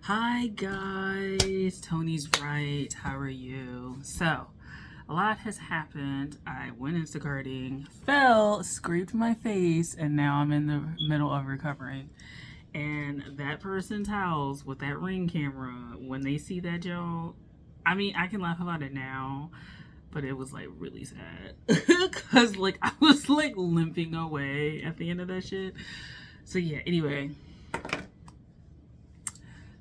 Hi guys, Tony's right. How are you? So, a lot has happened. I went Instacarting, fell, scraped my face, and now I'm in the middle of recovering. And that person's house with that Ring camera, when they see that joke, I mean, I can laugh about it now, but it was like really sad. Cause like I was like limping away at the end of that shit. So yeah, anyway.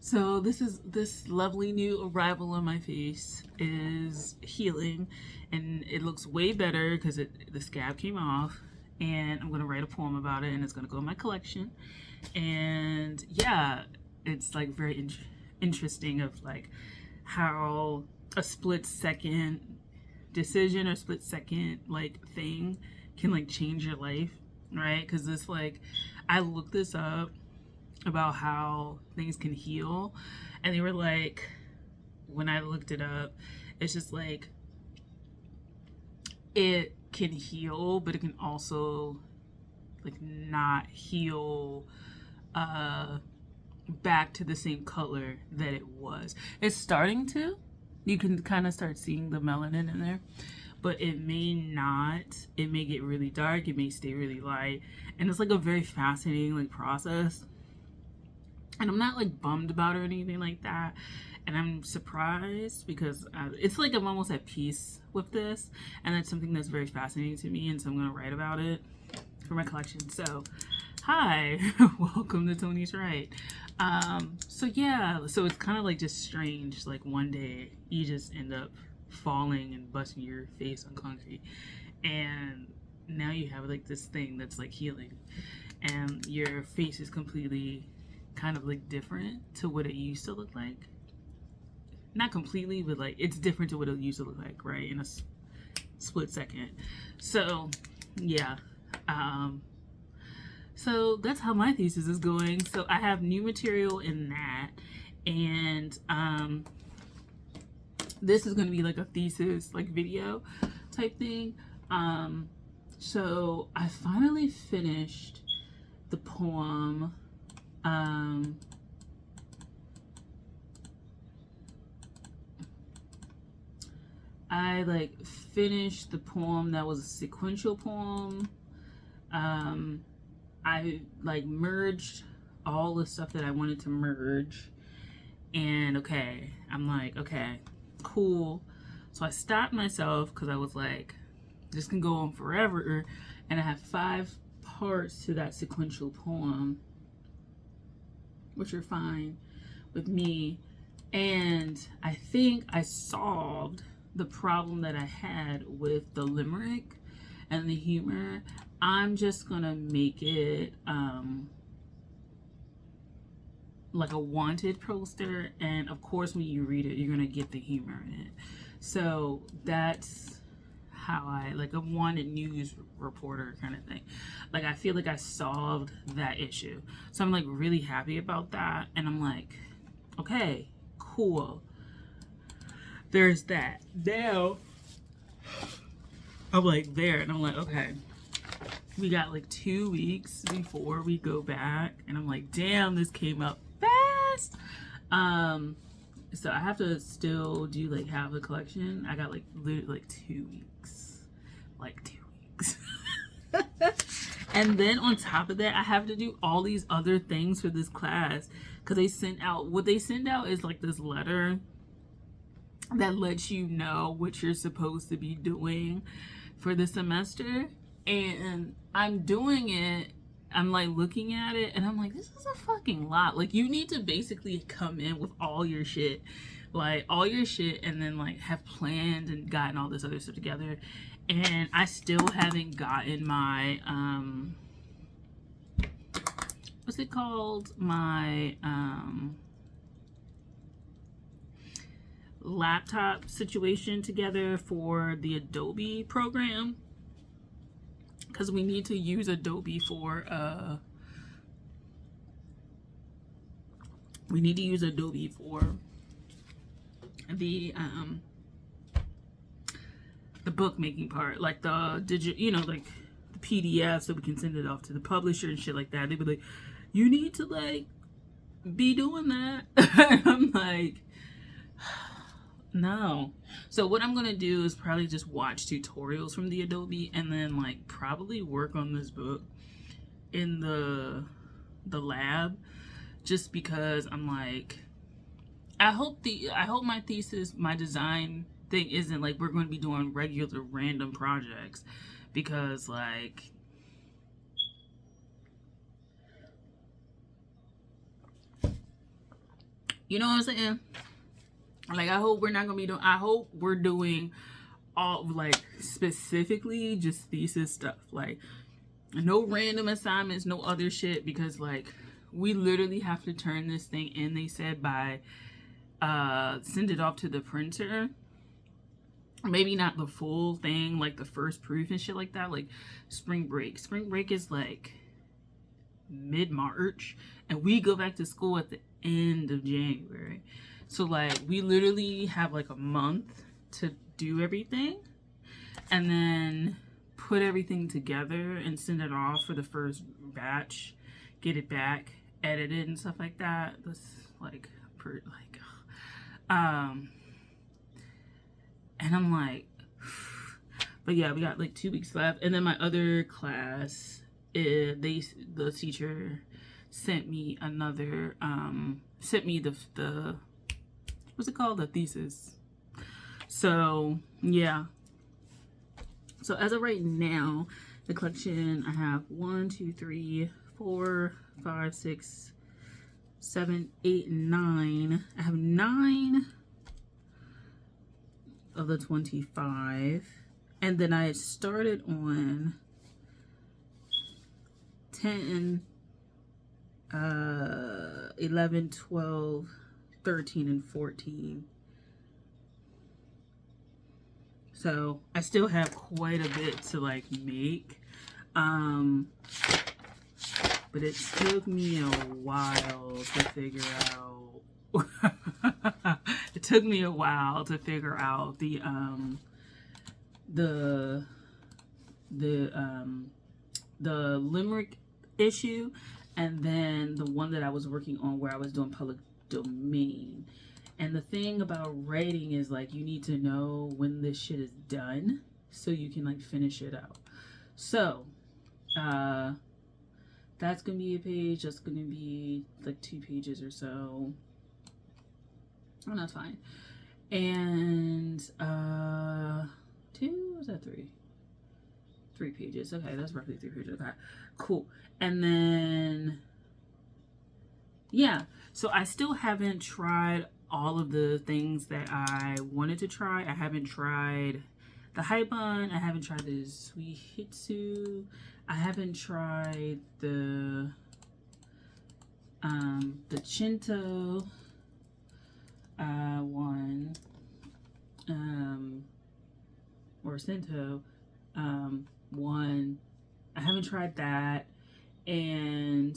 So this lovely new arrival on my face is healing, and it looks way better because the scab came off, and I'm gonna write a poem about it, and it's gonna go in my collection. And yeah, it's like very interesting of like how a split second decision or split second like thing can like change your life, right? Because this like I looked this up about how things can heal, and they were like, when I looked it up, it's just like it can heal, but it can also like not heal back to the same color that it was. It's starting to. You can kind of start seeing the melanin in there, but it may not. It may get really dark, it may stay really light, and it's like a very fascinating like process. And I'm not like bummed about it or anything like that. And I'm surprised because it's like I'm almost at peace with this. And that's something that's very fascinating to me. And so I'm going to write about it for my collection. So, hi, welcome to Tony's Right. So yeah, so it's kind of like just strange. Like one day you just end up falling and busting your face on concrete. And now you have like this thing that's like healing. And your face is completely kind of like different to what it used to look like. Not completely, but like it's different to what it used to look like, right? In a split second. So yeah, so that's how my thesis is going. So I have new material in that, and this is going to be like a thesis like video type thing. So I finally finished the poem. I like finished the poem that was a sequential poem. I like merged all the stuff that I wanted to merge, and okay, I'm like, okay, cool. So I stopped myself because I was like, this can go on forever, and I have 5 parts to that sequential poem, which are fine with me. And I think I solved the problem that I had with the limerick and the humor. I'm just gonna make it like a wanted poster, and of course when you read it you're gonna get the humor in it. So that's how I like a wanted news reporter kind of thing. Like I feel like I solved that issue, so I'm like really happy about that. And I'm like, okay, cool, there's that. Now I'm like there, and I'm like, okay, we got like 2 weeks before we go back, and I'm like, damn, this came up fast. So I have to still do like half a collection. I got like literally like 2 weeks, like 2 weeks. And then on top of that, I have to do all these other things for this class, because they sent out, what they send out is like this letter that lets you know what you're supposed to be doing for the semester. And I'm doing it, I'm like looking at it, and I'm like, this is a fucking lot. Like you need to basically come in with all your shit, like all your shit, and then like have planned and gotten all this other stuff together. And I still haven't gotten my what's it called, my laptop situation together for the Adobe program, because we need to use Adobe for the bookmaking part, like the digital, you know, like the PDF, so we can send it off to the publisher and shit like that. They'd be like, you need to like be doing that. I'm like, no. So what I'm gonna do is probably just watch tutorials from the Adobe and then like probably work on this book in the lab, just because I'm like, I hope my thesis, my design thing isn't like we're going to be doing regular random projects, because like, you know what I'm saying? Like, I hope we're not going to be doing, I hope we're doing all like specifically just thesis stuff, like no random assignments, no other shit, because like we literally have to turn this thing in, they said, by send it off to the printer, maybe not the full thing, like the first proof and shit like that, like spring break is like mid-March, and we go back to school at the end of January. So like we literally have like a month to do everything and then put everything together and send it off for the first batch, get it back, edit it and stuff like that. That's like and I'm like, but yeah, we got like 2 weeks left. And then my other class, the teacher sent me another, sent me the what's it called? The thesis. So yeah. So as of right now, the collection, I have 1, 2, 3, 4, 5, 6, 7, 8, 9. I have 9 of the 25. And then I started on 10, 11, 12, 13, and 14. So I still have quite a bit to like make. But it took me a while to figure out. It took me a while to figure out the limerick issue, and then the one that I was working on where I was doing public domain. And the thing about writing is like you need to know when this shit is done so you can like finish it out. So that's gonna be a page, that's gonna be like 2 pages or so. Oh, that's fine. And 2, was that 3? 3 pages. Okay, that's roughly 3 pages. Okay, cool. And then yeah, so I still haven't tried all of the things that I wanted to try. I haven't tried the Haibun. I haven't tried the Suihitsu. I haven't tried the Shinto one, or Sento one. I haven't tried that, and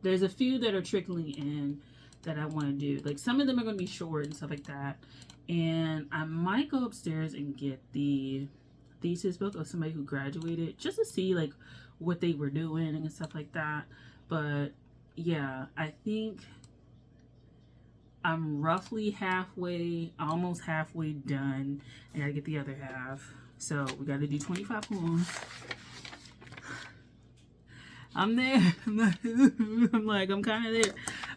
there's a few that are trickling in that I want to do. Like some of them are going to be short and stuff like that, and I might go upstairs and get the thesis book of somebody who graduated just to see like what they were doing and stuff like that. But yeah, I think I'm roughly halfway, almost halfway done. I gotta get the other half, so we gotta do 25 poems. I'm there. I'm like, I'm kind of there,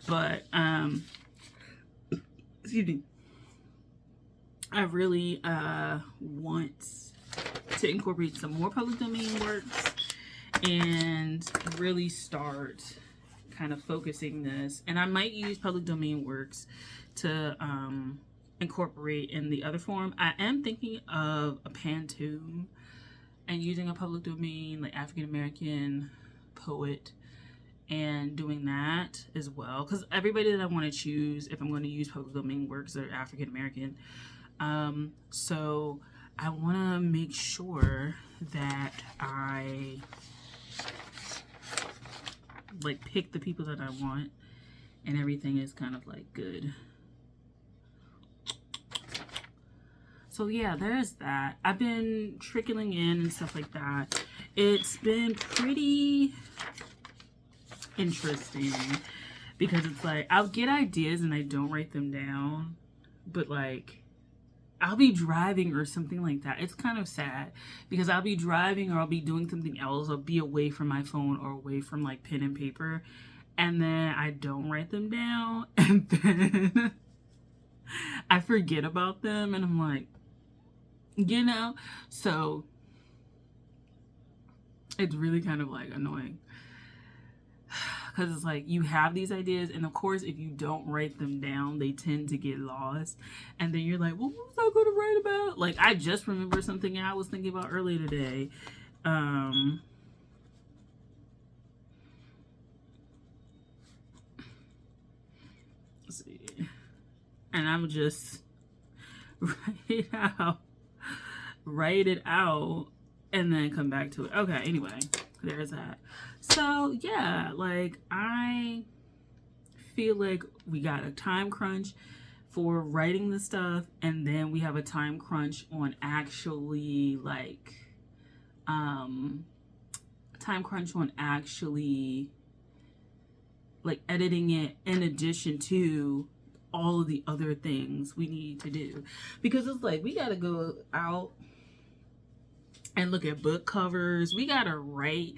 but excuse me, I really want to incorporate some more public domain works and really start kind of focusing this. And I might use public domain works to incorporate in the other form. I am thinking of a pantoum and using a public domain like African American poet and doing that as well, because everybody that I want to choose if I'm going to use public domain works are African American. So I want to make sure that I like pick the people that I want and everything is kind of like good. So yeah, there's that. I've been trickling in and stuff like that. It's been pretty interesting because it's like I'll get ideas and I don't write them down, but like I'll be driving or something like that. It's kind of sad because I'll be driving or I'll be doing something else. I'll be away from my phone or away from like pen and paper, and then I don't write them down, and then I forget about them, and I'm like, you know, so it's really kind of like annoying. Because it's like you have these ideas, and of course, if you don't write them down, they tend to get lost. And then you're like, well, what was I going to write about? Like, I just remember something I was thinking about earlier today. Let's see. And I'm just write it out, and then come back to it. Okay, anyway, there's that. So yeah, like I feel like we got a time crunch for writing the stuff, and then we have a time crunch on actually like editing it, in addition to all of the other things we need to do, because it's like we gotta go out and look at book covers. We gotta write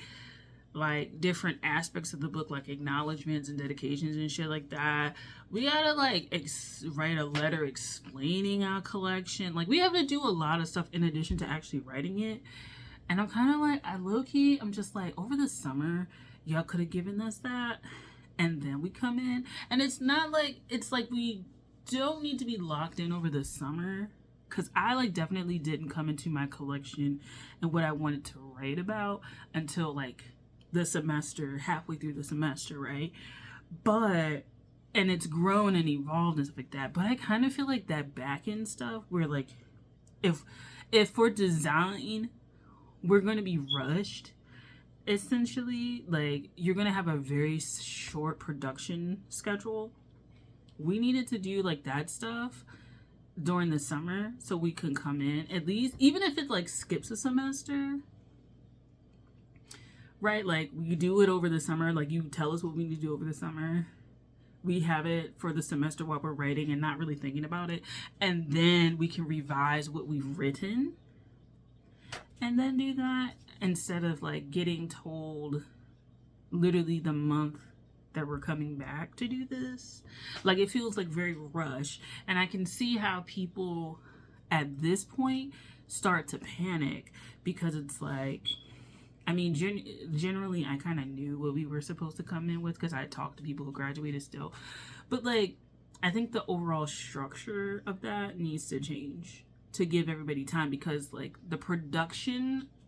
like different aspects of the book, like acknowledgments and dedications and shit like that. We gotta like write a letter explaining our collection. Like we have to do a lot of stuff in addition to actually writing it. And I'm kind of like, I'm just like, over the summer y'all could have given us that, and then we come in, and it's not like, it's like we don't need to be locked in over the summer, because I like definitely didn't come into my collection and what I wanted to write about until like the semester, halfway through the semester, right? But, and it's grown and evolved and stuff like that, but I kind of feel like that back end stuff where like if for design we're going to be rushed, essentially, like you're going to have a very short production schedule. We needed to do like that stuff during the summer so we can come in, at least, even if it like skips a semester, right? Like we do it over the summer, like you tell us what we need to do over the summer, we have it for the semester while we're writing and not really thinking about it, and then we can revise what we've written and then do that, instead of like getting told literally the month that we're coming back to do this. Like it feels like very rushed, and I can see how people at this point start to panic, because it's like, I mean, generally I kind of knew what we were supposed to come in with because I talked to people who graduated still, but like I think the overall structure of that needs to change to give everybody time, because like the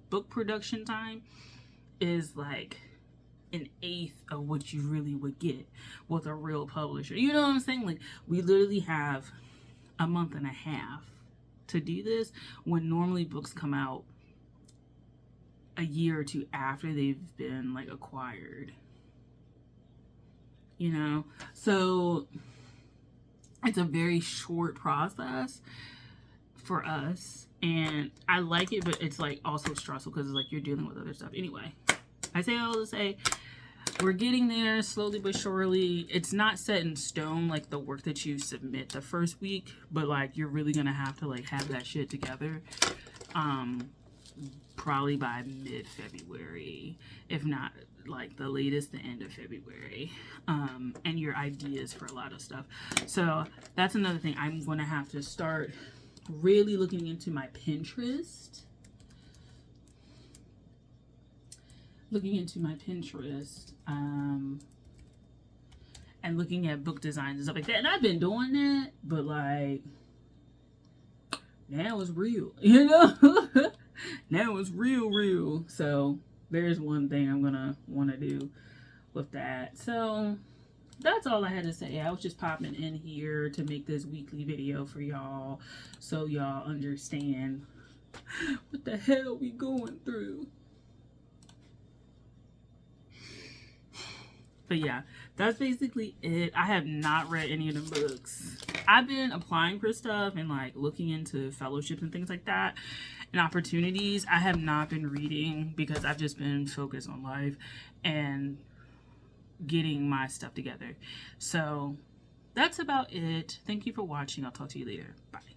book production time is like an eighth of what you really would get with a real publisher. You know what I'm saying? Like we literally have a month and a half to do this, when normally books come out a year or two after they've been like acquired, you know? So it's a very short process for us, and I like it, but it's like also stressful because it's like you're dealing with other stuff. Anyway, I say all to say we're getting there slowly but surely. It's not set in stone, like the work that you submit the first week, but like you're really gonna have to like have that shit together probably by mid-February, if not like the latest the end of February, and your ideas for a lot of stuff. So that's another thing. I'm gonna have to start really looking into my Pinterest, and looking at book designs and stuff like that. And I've been doing that, but like now it's real, you know? Now it's real. So there's one thing I'm gonna want to do with that. So that's all I had to say. I was just popping in here to make this weekly video for y'all, so y'all understand what the hell we going through. But yeah, that's basically it. I have not read any of the books. I've been applying for stuff and like looking into fellowships and things like that and opportunities. I have not been reading because I've just been focused on life, and getting my stuff together. So that's about it. Thank you for watching. I'll talk to you later. Bye.